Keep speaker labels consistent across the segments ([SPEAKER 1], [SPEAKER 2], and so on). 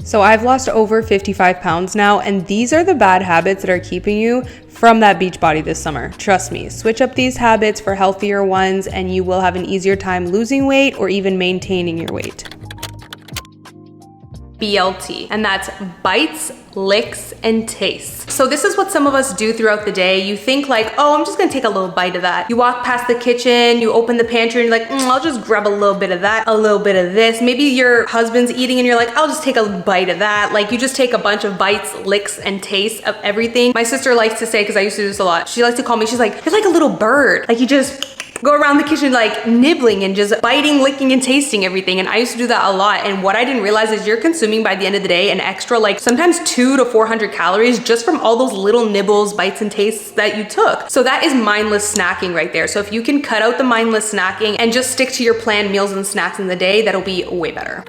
[SPEAKER 1] So I've lost over 55 pounds now, and these are the bad habits that are keeping you from that beach body this summer. Trust me, switch up these habits for healthier ones and you will have an easier time losing weight or even maintaining your weight. BLT, and that's bites, licks, and tastes. So this is what some of us do throughout the day. You think like, oh, I'm just gonna take a little bite of that. You walk past the kitchen, you open the pantry, and you're like, I'll just grab a little bit of that, a little bit of this. Maybe your husband's eating and you're like, I'll just take a bite of that. Like you just take a bunch of bites, licks, and tastes of everything. My sister likes to say, because I used to do this a lot, she likes to call me, she's like, you're like a little bird. Like you just go around the kitchen like nibbling and just biting, licking, and tasting everything. And I used to do that a lot. And what I didn't realize is you're consuming by the end of the day an extra like sometimes 200 to 400 calories just from all those little nibbles, bites, and tastes that you took. So that is mindless snacking right there. So if you can cut out the mindless snacking and just stick to your planned meals and snacks in the day, that'll be way better.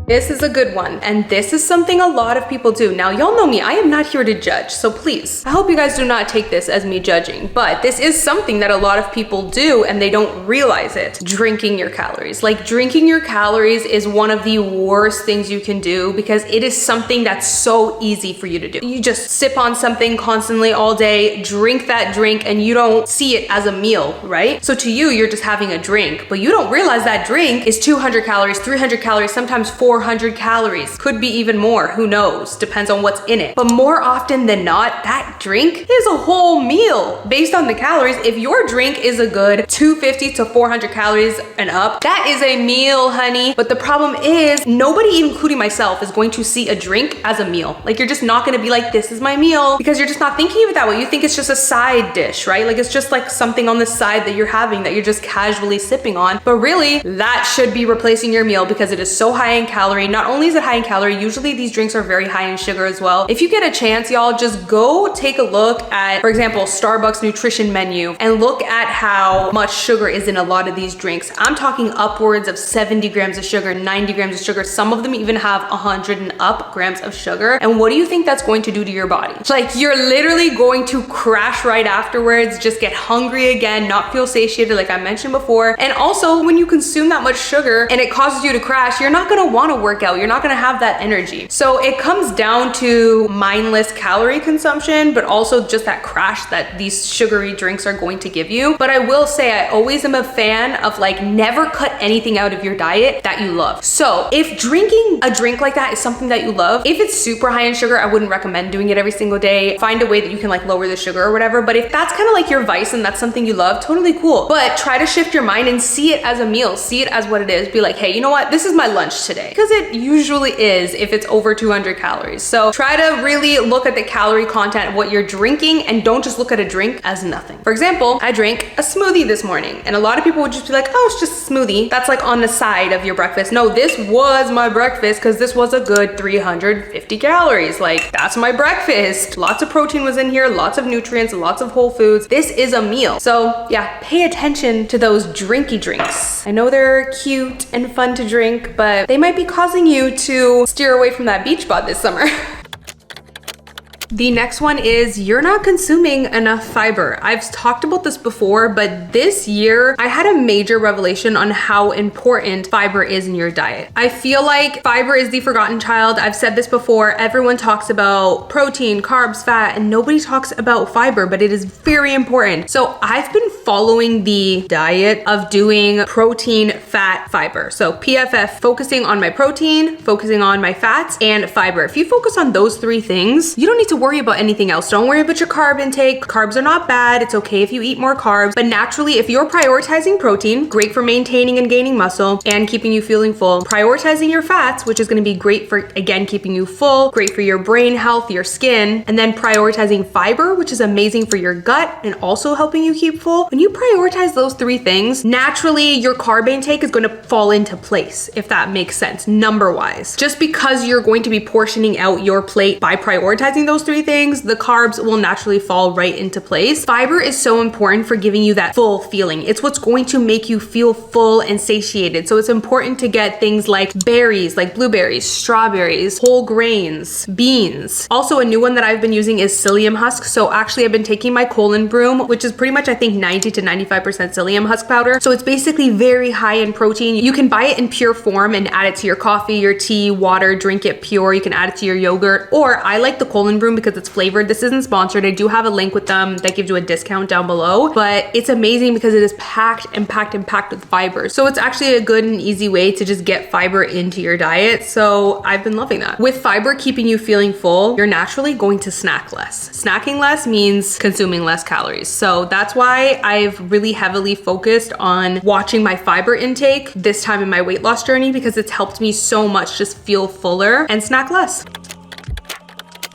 [SPEAKER 1] This is a good one, and this is something a lot of people do. Now, y'all know me, I am not here to judge, so please, I hope you guys do not take this as me judging, but this is something that a lot of people do and they don't realize it. Drinking your calories. Like drinking your calories is one of the worst things you can do because it is something that's so easy for you to do. You just sip on something constantly all day, drink that drink, and you don't see it as a meal, right? So to you, you're just having a drink, but you don't realize that drink is 200 calories, 300 calories, sometimes 400 calories, could be even more, who knows, depends on what's in it. But more often than not, that drink is a whole meal based on the calories. If your drink is a good 250 to 400 calories and up, that is a meal, honey. But the problem is nobody, including myself, is going to see a drink as a meal. Like you're just not gonna be like, this is my meal, because you're just not thinking of it that way. You think it's just a side dish, right? Like it's just like something on the side that you're having that you're just casually sipping on. But really, that should be replacing your meal because it is so high in calories. Not only is it high in calorie, usually these drinks are very high in sugar as well. If you get a chance, y'all, just go take a look at, for example, Starbucks nutrition menu and look at how much sugar is in a lot of these drinks. I'm talking upwards of 70 grams of sugar, 90 grams of sugar. Some of them even have 100 and up grams of sugar. And what do you think that's going to do to your body? Like you're literally going to crash right afterwards, just get hungry again, not feel satiated like I mentioned before. And also when you consume that much sugar and it causes you to crash, you're not gonna want to work out. You're not gonna have that energy. So it comes down to mindless calorie consumption, but also just that crash that these sugary drinks are going to give you. But I will say, I always am a fan of like never cut anything out of your diet that you love. So if drinking a drink like that is something that you love, if it's super high in sugar, I wouldn't recommend doing it every single day. Find a way that you can like lower the sugar or whatever. But if that's kind of like your vice and that's something you love, totally cool. But try to shift your mind and see it as a meal. See it as what it is. Be like, hey, you know what? This is my lunch today. Because it usually is if it's over 200 calories. So try to really look at the calorie content of what you're drinking and don't just look at a drink as nothing. For example, I drank a smoothie this morning and a lot of people would just be like, oh, it's just a smoothie. That's like on the side of your breakfast. No, this was my breakfast because this was a good 350 calories. Like that's my breakfast. Lots of protein was in here, lots of nutrients, lots of whole foods. This is a meal. So yeah, pay attention to those drinky drinks. I know they're cute and fun to drink, but they might be causing you to steer away from that beach bod this summer. The next one is you're not consuming enough fiber. I've talked about this before, but this year I had a major revelation on how important fiber is in your diet. I feel like fiber is the forgotten child. I've said this before. Everyone talks about protein, carbs, fat, and nobody talks about fiber, but it is very important. So I've been following the diet of doing protein, fat, fiber. So PFF, focusing on my protein, focusing on my fats, and fiber. If you focus on those three things, you don't need to worry about anything else. Don't worry about your carb intake. Carbs are not bad. It's okay if you eat more carbs, but naturally, if you're prioritizing protein, great for maintaining and gaining muscle and keeping you feeling full, prioritizing your fats, which is going to be great for, again, keeping you full, great for your brain health, your skin, and then prioritizing fiber, which is amazing for your gut and also helping you keep full. When you prioritize those three things, naturally, your carb intake is going to fall into place, if that makes sense, number-wise. Just because you're going to be portioning out your plate by prioritizing those three things, the carbs will naturally fall right into place. Fiber is so important for giving you that full feeling. It's what's going to make you feel full and satiated. So it's important to get things like berries, like blueberries, strawberries, whole grains, beans. Also, a new one that I've been using is psyllium husk. So actually I've been taking my colon broom, which is pretty much I think 90 to 95% psyllium husk powder. So it's basically very high in protein. You can buy it in pure form and add it to your coffee, your tea, water, drink it pure. You can add it to your yogurt, or I like the colon broom because it's flavored. This isn't sponsored. I do have a link with them that gives you a discount down below, but it's amazing because it is packed with fiber. So it's actually a good and easy way to just get fiber into your diet. So I've been loving that. With fiber keeping you feeling full, you're naturally going to snack less. Snacking less means consuming less calories. So that's why I've really heavily focused on watching my fiber intake this time in my weight loss journey, because it's helped me so much just feel fuller and snack less.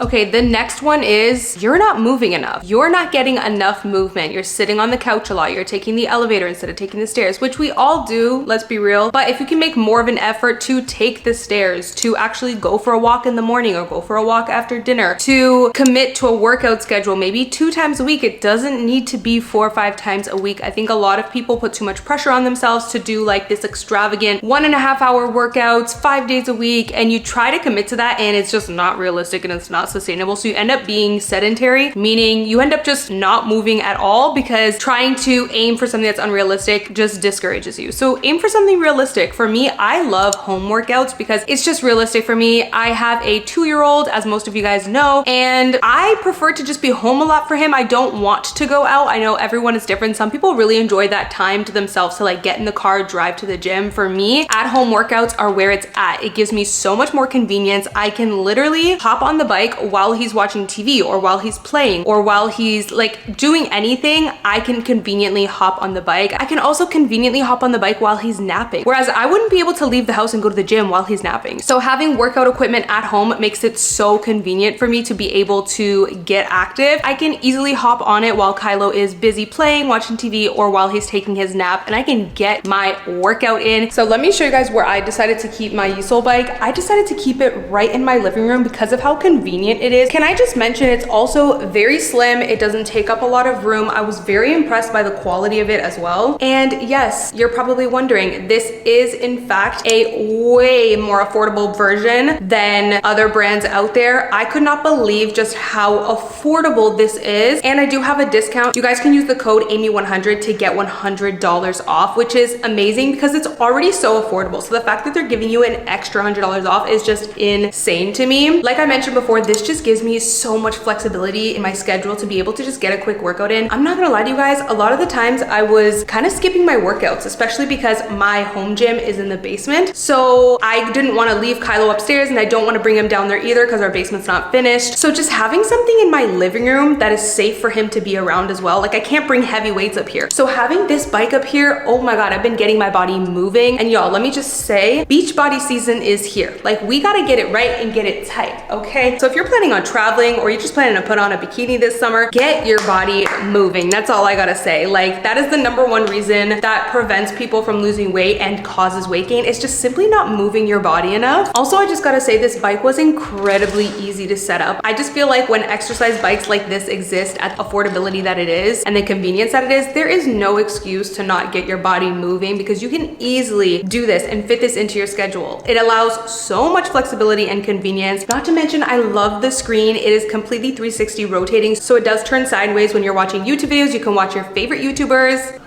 [SPEAKER 1] Okay, the next one is you're not moving enough. You're not getting enough movement. You're sitting on the couch a lot. You're taking the elevator instead of taking the stairs, which we all do, let's be real. But if you can make more of an effort to take the stairs, to actually go for a walk in the morning or go for a walk after dinner, to commit to a workout schedule, maybe 2 times a week. It doesn't need to be 4 or 5 times a week. I think a lot of people put too much pressure on themselves to do like this extravagant 1.5 hour workouts 5 days a week, and you try to commit to that and it's just not realistic and it's not sustainable. So you end up being sedentary, meaning you end up just not moving at all, because trying to aim for something that's unrealistic just discourages you. So aim for something realistic. For me, I love home workouts because it's just realistic for me. I have a 2-year-old, as most of you guys know, and I prefer to just be home a lot for him. I don't want to go out. I know everyone is different. Some people really enjoy that time to themselves to like get in the car, drive to the gym. For me, at-home workouts are where it's at. It gives me so much more convenience. I can literally hop on the bike while he's watching TV or while he's playing or while he's like doing anything. I can conveniently hop on the bike. I can also conveniently hop on the bike while he's napping. Whereas I wouldn't be able to leave the house and go to the gym while he's napping. So having workout equipment at home makes it so convenient for me to be able to get active. I can easily hop on it while Kylo is busy playing, watching TV, or while he's taking his nap, and I can get my workout in. So let me show you guys where I decided to keep my Yesoul bike. I decided to keep it right in my living room because of how convenient it is. Can I just mention it's also very slim. It doesn't take up a lot of room. I was very impressed by the quality of it as well. And yes, you're probably wondering, this is in fact a way more affordable version than other brands out there. I could not believe just how affordable this is. And I do have a discount. You guys can use the code Amy100 to get $100 off, which is amazing because it's already so affordable. So the fact that they're giving you an extra $100 off is just insane to me. Like I mentioned before, this just gives me so much flexibility in my schedule to be able to just get a quick workout in. I'm not gonna lie to you guys, a lot of the times I was kind of skipping my workouts, especially because my home gym is in the basement. So I didn't want to leave Kylo upstairs and I don't want to bring him down there either because our basement's not finished. So just having something in my living room that is safe for him to be around as well. Like I can't bring heavy weights up here. So having this bike up here, oh my God, I've been getting my body moving. And y'all, let me just say, beach body season is here. Like we gotta get it right and get it tight, okay? So if you're planning on traveling or you're just planning to put on a bikini this summer, get your body moving. That's all I gotta say. Like that is the #1 reason that prevents people from losing weight and causes weight gain. It's just simply not moving your body enough. Also, I just gotta say this bike was incredibly easy to set up. I just feel like when exercise bikes like this exist at the affordability that it is and the convenience that it is, there is no excuse to not get your body moving because you can easily do this and fit this into your schedule. It allows so much flexibility and convenience. Not to mention, I love the screen. It is completely 360 rotating, so it does turn sideways when you're watching YouTube videos. You can watch your favorite YouTubers.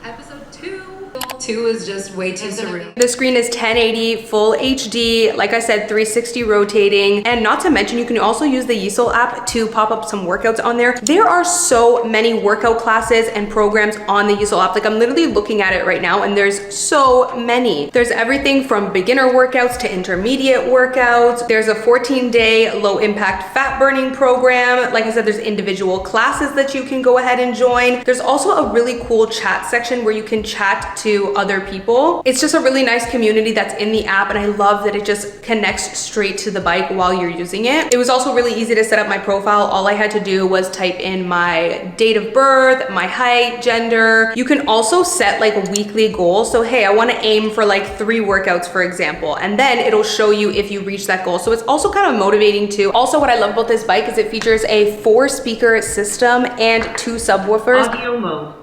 [SPEAKER 2] Episode 2 is just way too surreal.
[SPEAKER 1] The screen is 1080 full HD, like I said, 360 rotating, and not to mention you can also use the Yesoul app to pop up some workouts on there. There are so many workout classes and programs on the Yesoul app. Like I'm literally looking at it right now and there's so many. There's everything from beginner workouts to intermediate workouts. There's a 14-day low impact fat burning program. Like I said, there's individual classes that you can go ahead and join. There's also a really cool chat section where you can chat to other people. It's just a really nice community that's in the app, and I love that it just connects straight to the bike while you're using it. It was also really easy to set up my profile. All I had to do was type in my date of birth, my height, gender. You can also set like weekly goals. So hey, I want to aim for like 3 workouts, for example, and then it'll show you if you reach that goal. So it's also kind of motivating too. Also, what I love about this bike is it features a 4-speaker system and 2 subwoofers.
[SPEAKER 3] Audio mode.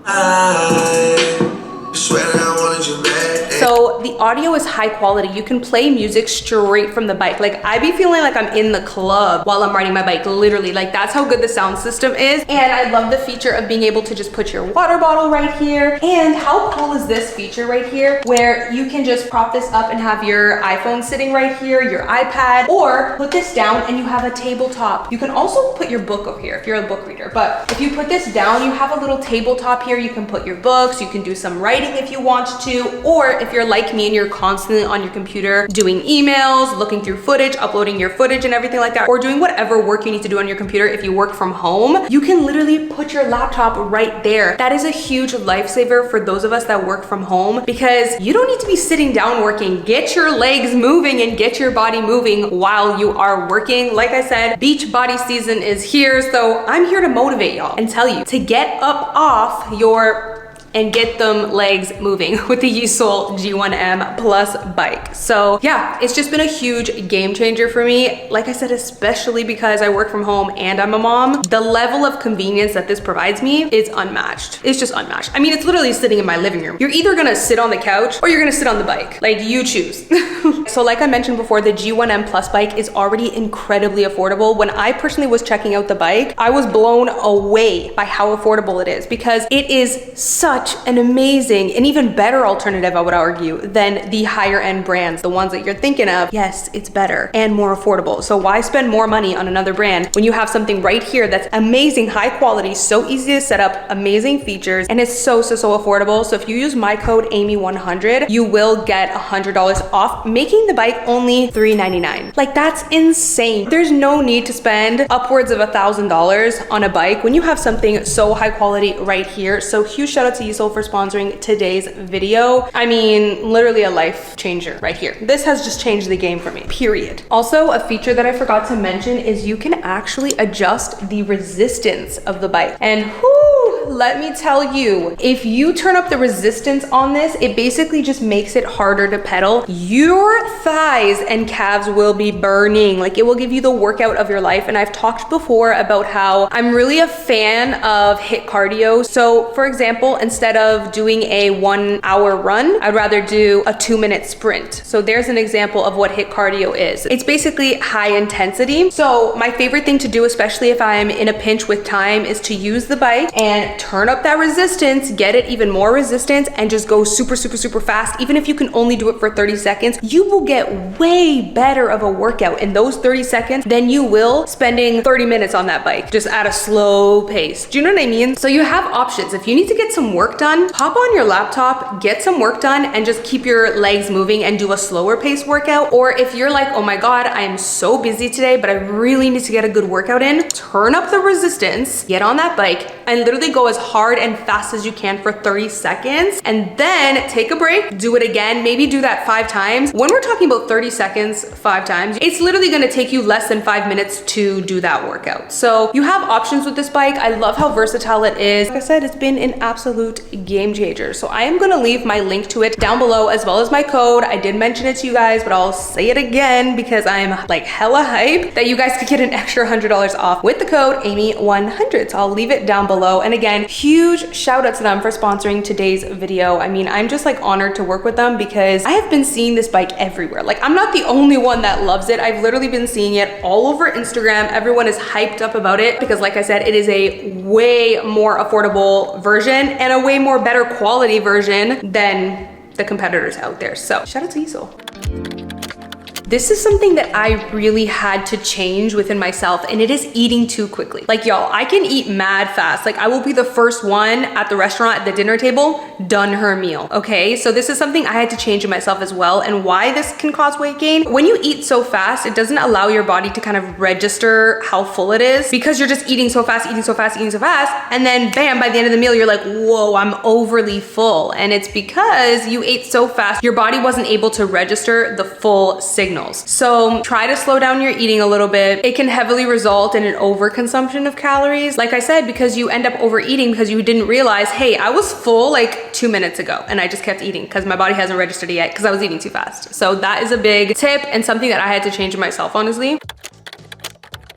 [SPEAKER 1] So the audio is high quality. You can play music straight from the bike. Like I be feeling like I'm in the club while I'm riding my bike, literally. Like that's how good the sound system is. And I love the feature of being able to just put your water bottle right here. And how cool is this feature right here where you can just prop this up and have your iPhone sitting right here, your iPad, or put this down and you have a tabletop. You can also put your book up here if you're a book reader. But if you put this down, you have a little tabletop here. You can put your books, you can do some writing if you want to, or if you're like me and you're constantly on your computer doing emails, looking through footage, uploading your footage and everything like that, or doing whatever work you need to do on your computer if you work from home, you can literally put your laptop right there. That is a huge lifesaver for those of us that work from home, because you don't need to be sitting down working. Get your legs moving and get your body moving while you are working. Like I said, beach body season is here, so I'm here to motivate y'all and tell you to get up off your and get them legs moving with the Yesoul G1M Plus Bike. So yeah, it's just been a huge game changer for me. Like I said, especially because I work from home and I'm a mom, the level of convenience that this provides me is unmatched. It's just unmatched. I mean, it's literally sitting in my living room. You're either gonna sit on the couch or you're gonna sit on the bike. Like you choose. So like I mentioned before, the G1M Plus Bike is already incredibly affordable. When I personally was checking out the bike, I was blown away by how affordable it is, because it is such an amazing and even better alternative, I would argue, than the higher end brands, the ones that you're thinking of. Yes, it's better and more affordable. So why spend more money on another brand when you have something right here that's amazing, high quality, so easy to set up, amazing features, and it's so affordable. So if you use my code Amy100, you will get $100 off, making the bike only $399. Like that's insane. There's no need to spend upwards of $1,000 on a bike when you have something so high quality right here. So huge shout out to Yesoul for sponsoring today's video. I mean, literally a life changer right here. This has just changed the game for me, period. Also, a feature that I forgot to mention is you can actually adjust the resistance of the bike. And whoo, let me tell you, if you turn up the resistance on this, it basically just makes it harder to pedal. Your thighs and calves will be burning. Like it will give you the workout of your life. And I've talked before about how I'm really a fan of HIIT cardio. So for example, instead of doing a 1 hour run, I'd rather do a 2-minute sprint. So there's an example of what HIIT cardio is. It's basically high intensity. So my favorite thing to do, especially if I'm in a pinch with time, is to use the bike and turn up that resistance, get it even more resistance, and just go super fast. Even if you can only do it for 30 seconds, you will get way better of a workout in those 30 seconds than you will spending 30 minutes on that bike, just at a slow pace. Do you know what I mean? So you have options. If you need to get some work done, hop on your laptop, get some work done, and just keep your legs moving and do a slower pace workout. Or if you're like, oh my God, I am so busy today, but I really need to get a good workout in, turn up the resistance, get on that bike, and literally go as hard and fast as you can for 30 seconds, and then take a break, do it again, maybe do that 5 times. When we're talking about 30 seconds, 5 times, it's literally gonna take you less than 5 minutes to do that workout. So you have options with this bike. I love how versatile it is. Like I said, it's been an absolute game changer. So I am gonna leave my link to it down below, as well as my code. I did mention it to you guys, but I'll say it again because I'm like hella hype that you guys could get an extra $100 off with the code Amy100. So I'll leave it down below. And again, huge shout out to them for sponsoring today's video. I mean, I'm just like honored to work with them because I have been seeing this bike everywhere. Like I'm not the only one that loves it. I've literally been seeing it all over Instagram. Everyone is hyped up about it because like I said, it is a way more affordable version and a way more better quality version than the competitors out there. So shout out to Yesoul. This is something that I really had to change within myself, and it is eating too quickly. Like y'all, I can eat mad fast. Like I will be the first one at the restaurant at the dinner table, done her meal, okay? So this is something I had to change in myself as well, and why this can cause weight gain. When you eat so fast, it doesn't allow your body to kind of register how full it is, because you're just eating so fast, and then bam, by the end of the meal, you're like, whoa, I'm overly full. And it's because you ate so fast, your body wasn't able to register the full signals. So try to slow down your eating a little bit. It can heavily result in an overconsumption of calories. Like I said, because you end up overeating because you didn't realize, hey, I was full like 2 minutes ago and I just kept eating because my body hasn't registered it yet because I was eating too fast. So that is a big tip and something that I had to change in myself, honestly.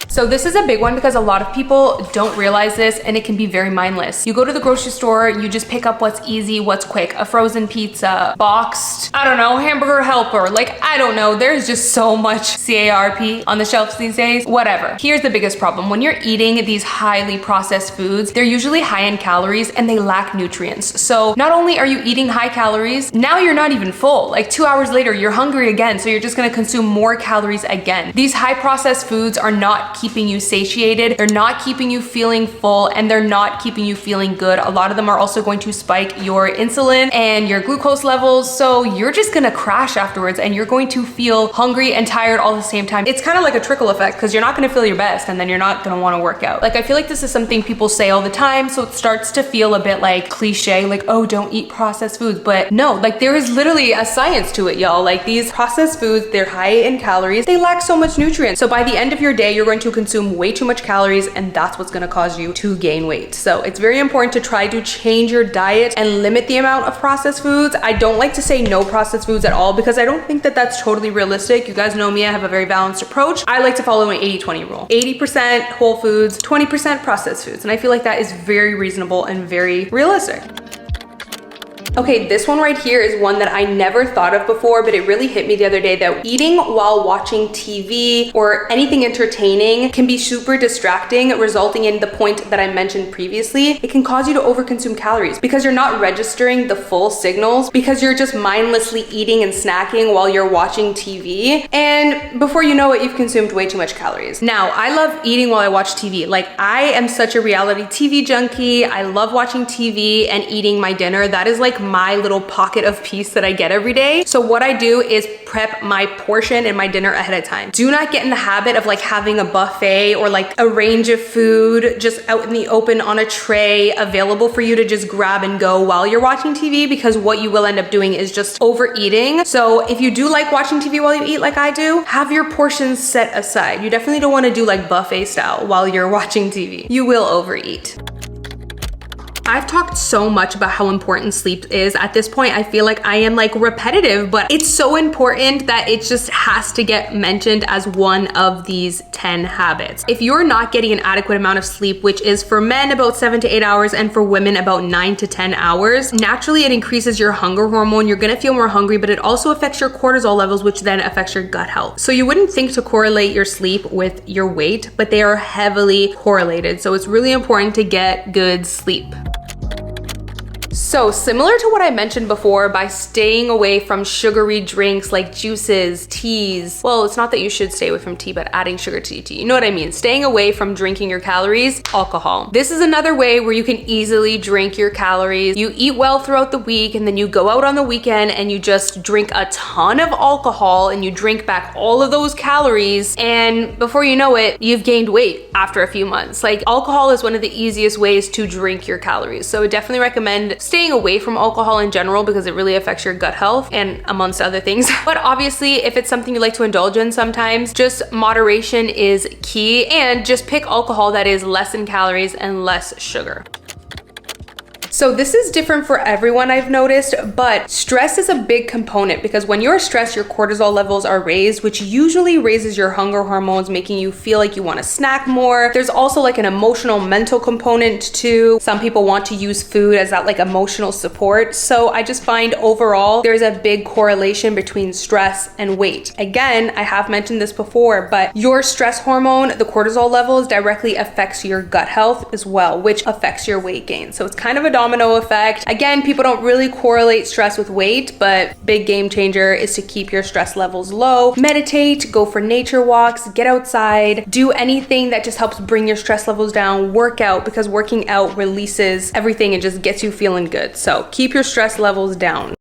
[SPEAKER 1] So this is a big one because a lot of people don't realize this, and it can be very mindless. You go to the grocery store, you just pick up what's easy, what's quick, a frozen pizza, boxed, I don't know, hamburger helper, like, I don't know. There's just so much CARP on the shelves these days, whatever. Here's the biggest problem. When you're eating these highly processed foods, they're usually high in calories and they lack nutrients. So not only are you eating high calories, now you're not even full. Like 2 hours later, you're hungry again, so you're just gonna consume more calories again. These high processed foods are not keeping you satiated, they're not keeping you feeling full, and they're not keeping you feeling good. A lot of them are also going to spike your insulin and your glucose levels, so you're just gonna crash afterwards and you're going to feel hungry and tired all at the same time. It's kind of like a trickle effect because you're not gonna feel your best and then you're not gonna wanna work out. Like I feel like this is something people say all the time, so it starts to feel a bit like cliche, like, oh, don't eat processed foods. But no, like there is literally a science to it, y'all. Like these processed foods, they're high in calories, they lack so much nutrients. So by the end of your day, you're going to consume way too much calories, and that's what's gonna cause you to gain weight. So it's very important to try to change your diet and limit the amount of processed foods. I don't like to say no processed foods at all because I don't think that that's totally realistic. You guys know me, I have a very balanced approach. I like to follow an 80-20 rule. 80% whole foods, 20% processed foods. And I feel like that is very reasonable and very realistic. Okay, this one right here is one that I never thought of before, but it really hit me the other day that eating while watching TV or anything entertaining can be super distracting, resulting in the point that I mentioned previously. It can cause you to overconsume calories because you're not registering the full signals, because you're just mindlessly eating and snacking while you're watching TV. And before you know it, you've consumed way too much calories. Now, I love eating while I watch TV. Like I am such a reality TV junkie. I love watching TV and eating my dinner. That is like my little pocket of peace that I get every day. So what I do is prep my portion and my dinner ahead of time. Do not get in the habit of like having a buffet or like a range of food just out in the open on a tray available for you to just grab and go while you're watching TV, because what you will end up doing is just overeating. So if you do like watching TV while you eat like I do, have your portions set aside. You definitely don't want to do like buffet style while you're watching TV. You will overeat. I've talked so much about how important sleep is. At this point, I feel like I am like repetitive, but it's so important that it just has to get mentioned as one of these 10 habits. If you're not getting an adequate amount of sleep, which is for men about 7 to 8 hours and for women about 9 to 10 hours, naturally it increases your hunger hormone. You're gonna feel more hungry, but it also affects your cortisol levels, which then affects your gut health. So you wouldn't think to correlate your sleep with your weight, but they are heavily correlated. So it's really important to get good sleep. So similar to what I mentioned before, by staying away from sugary drinks like juices, teas, well, it's not that you should stay away from tea, but adding sugar to your tea, you know what I mean? Staying away from drinking your calories, alcohol. This is another way where you can easily drink your calories. You eat well throughout the week and then you go out on the weekend and you just drink a ton of alcohol and you drink back all of those calories, and before you know it, you've gained weight after a few months. Like alcohol is one of the easiest ways to drink your calories. So I definitely recommend staying away from alcohol in general because it really affects your gut health and amongst other things. But obviously, if it's something you like to indulge in sometimes, just moderation is key, and just pick alcohol that is less in calories and less sugar. So this is different for everyone, I've noticed, but stress is a big component because when you're stressed, your cortisol levels are raised, which usually raises your hunger hormones, making you feel like you want to snack more. There's also like an emotional, mental component too. Some people want to use food as that like emotional support. So I just find overall, there's a big correlation between stress and weight. Again, I have mentioned this before, but your stress hormone, the cortisol levels, directly affects your gut health as well, which affects your weight gain. So it's kind of a domino domino effect. Again, people don't really correlate stress with weight, but big game changer is to keep your stress levels low. Meditate, go for nature walks, get outside, do anything that just helps bring your stress levels down. Work out, because working out releases everything and just gets you feeling good. So keep your stress levels down.